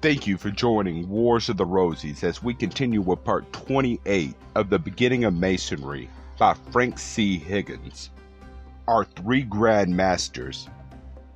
Thank you for joining Wars of the Rosies as we continue with part 28 of The Beginning of Masonry by Frank C. Higgins. Our three Grand Masters.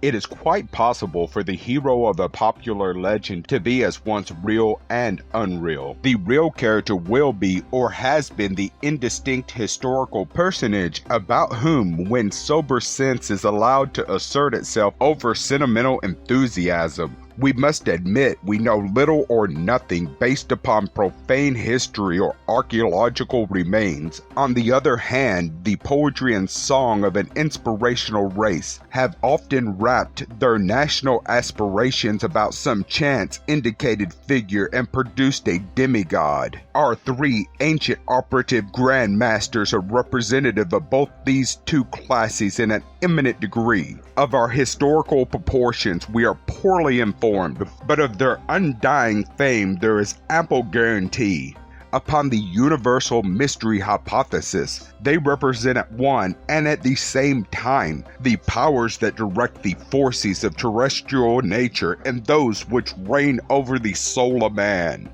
It is quite possible for the hero of a popular legend to be as once real and unreal. The real character will be or has been the indistinct historical personage about whom, when sober sense is allowed to assert itself over sentimental enthusiasm, we must admit we know little or nothing based upon profane history or archaeological remains. On the other hand, the poetry and song of an inspirational race have often wrapped their national aspirations about some chance-indicated figure and produced a demigod. Our three ancient operative Grand Masters are representative of both these two classes in an eminent degree. Of our historical proportions, we are poorly informed, but of their undying fame there is ample guarantee. Upon the universal mystery hypothesis, they represent at one and at the same time the powers that direct the forces of terrestrial nature and those which reign over the soul of man.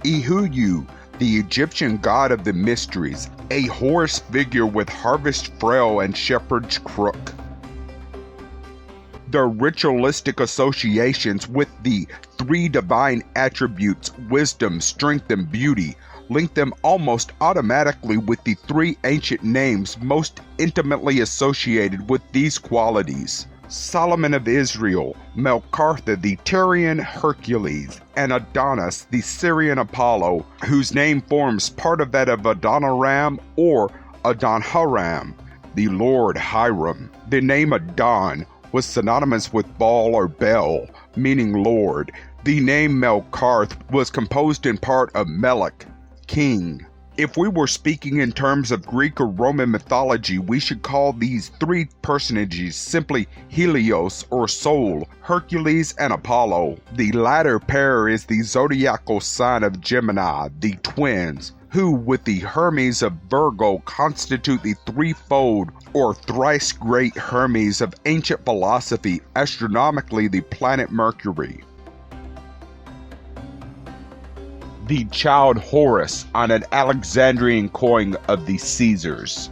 Ihuyu, the Egyptian god of the mysteries, a Horus figure with harvest frail and shepherd's crook. Their ritualistic associations with the three divine attributes, wisdom, strength, and beauty, link them almost automatically with the three ancient names most intimately associated with these qualities: Solomon of Israel, Melkartha the Tyrian Hercules, and Adonis the Syrian Apollo, whose name forms part of that of Adoniram or Adonharam, the Lord Hiram. The name Adon was synonymous with Baal or Bel, meaning Lord. The name Melkarth was composed in part of Melech, king. If we were speaking in terms of Greek or Roman mythology, we should call these three personages simply Helios or Sol, Hercules, and Apollo. The latter pair is the zodiacal sign of Gemini, the twins, who with the Hermes of Virgo constitute the threefold or thrice great Hermes of ancient philosophy, astronomically the planet Mercury. The child Horus on an Alexandrian coin of the Caesars.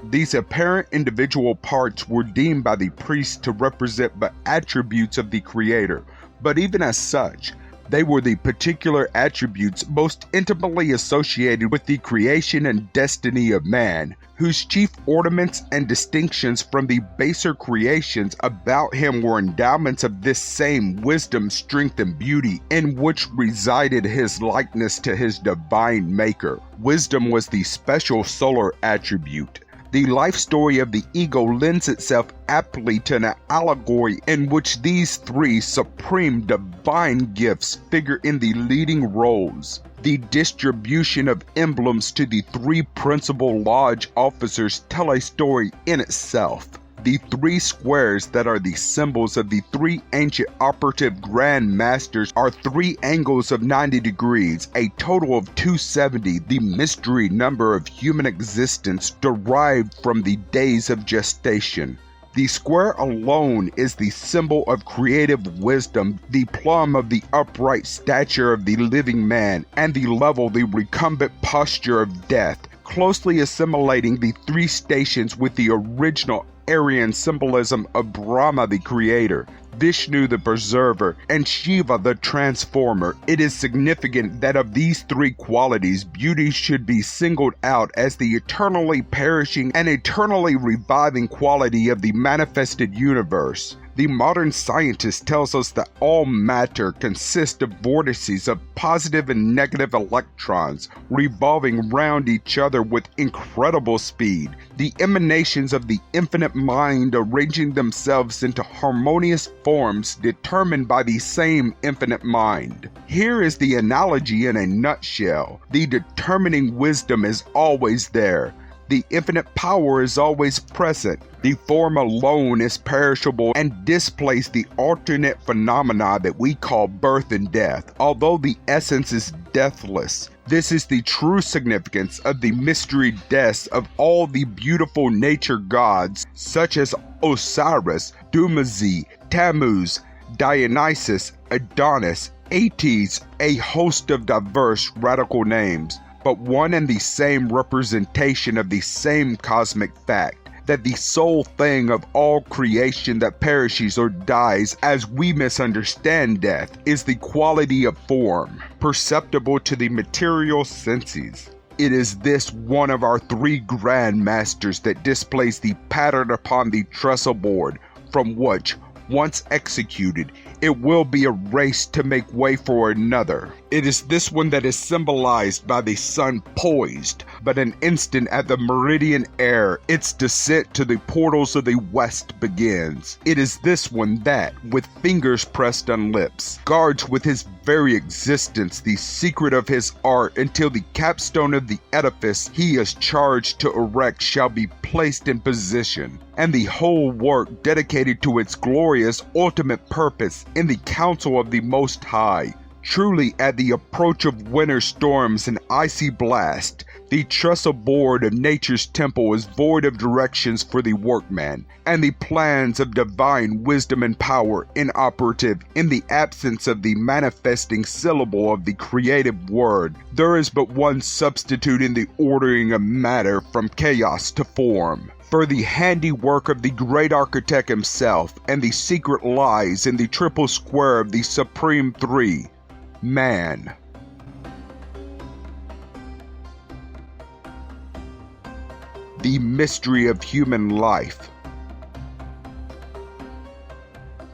These apparent individual parts were deemed by the priests to represent but attributes of the Creator, but even as such, they were the particular attributes most intimately associated with the creation and destiny of man, whose chief ornaments and distinctions from the baser creations about him were endowments of this same wisdom, strength, and beauty, in which resided his likeness to his divine maker. Wisdom was the special solar attribute. The life story of the ego lends itself aptly to an allegory in which these three supreme divine gifts figure in the leading roles. The distribution of emblems to the three principal lodge officers tell a story in itself. The three squares that are the symbols of the three ancient operative Grand Masters are three angles of 90 degrees, a total of 270, the mystery number of human existence derived from the days of gestation. The square alone is the symbol of creative wisdom, the plumb of the upright stature of the living man, and the level, the recumbent posture of death, closely assimilating the three stations with the original Aryan symbolism of Brahma the creator, Vishnu the preserver, and Shiva the transformer. It is significant that of these three qualities, beauty should be singled out as the eternally perishing and eternally reviving quality of the manifested universe. The modern scientist tells us that all matter consists of vortices of positive and negative electrons revolving round each other with incredible speed, the emanations of the infinite mind arranging themselves into harmonious forms determined by the same infinite mind. Here is the analogy in a nutshell. The determining wisdom is always there. The infinite power is always present. The form alone is perishable and displays the alternate phenomena that we call birth and death, although the essence is deathless. This is the true significance of the mystery deaths of all the beautiful nature gods, such as Osiris, Dumazi, Tammuz, Dionysus, Adonis, Ates, a host of diverse radical names, but one and the same representation of the same cosmic fact, that the sole thing of all creation that perishes or dies as we misunderstand death is the quality of form, perceptible to the material senses. It is this one of our three grand masters that displays the pattern upon the trestleboard, from which, once executed, it will be erased to make way for another. It is this one that is symbolized by the sun poised, but an instant at the meridian air, its descent to the portals of the west begins. It is this one that, with fingers pressed on lips, guards with his very existence the secret of his art until the capstone of the edifice he is charged to erect shall be placed in position, and the whole work dedicated to its glorious ultimate purpose in the council of the Most High. Truly, at the approach of winter storms and icy blast, the trestleboard of nature's temple is void of directions for the workman, and the plans of divine wisdom and power inoperative in the absence of the manifesting syllable of the creative word. There is but one substitute in the ordering of matter from chaos to form. For the handiwork of the great architect himself, and the secret lies in the triple square of the supreme three, man. The mystery of human life.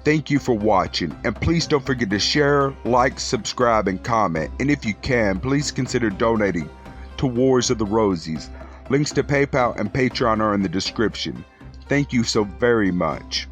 Thank you for watching, and please don't forget to share, like, subscribe, and comment. And if you can, please consider donating to Wars of the Rosies. Links to PayPal and Patreon are in the description. Thank you so very much.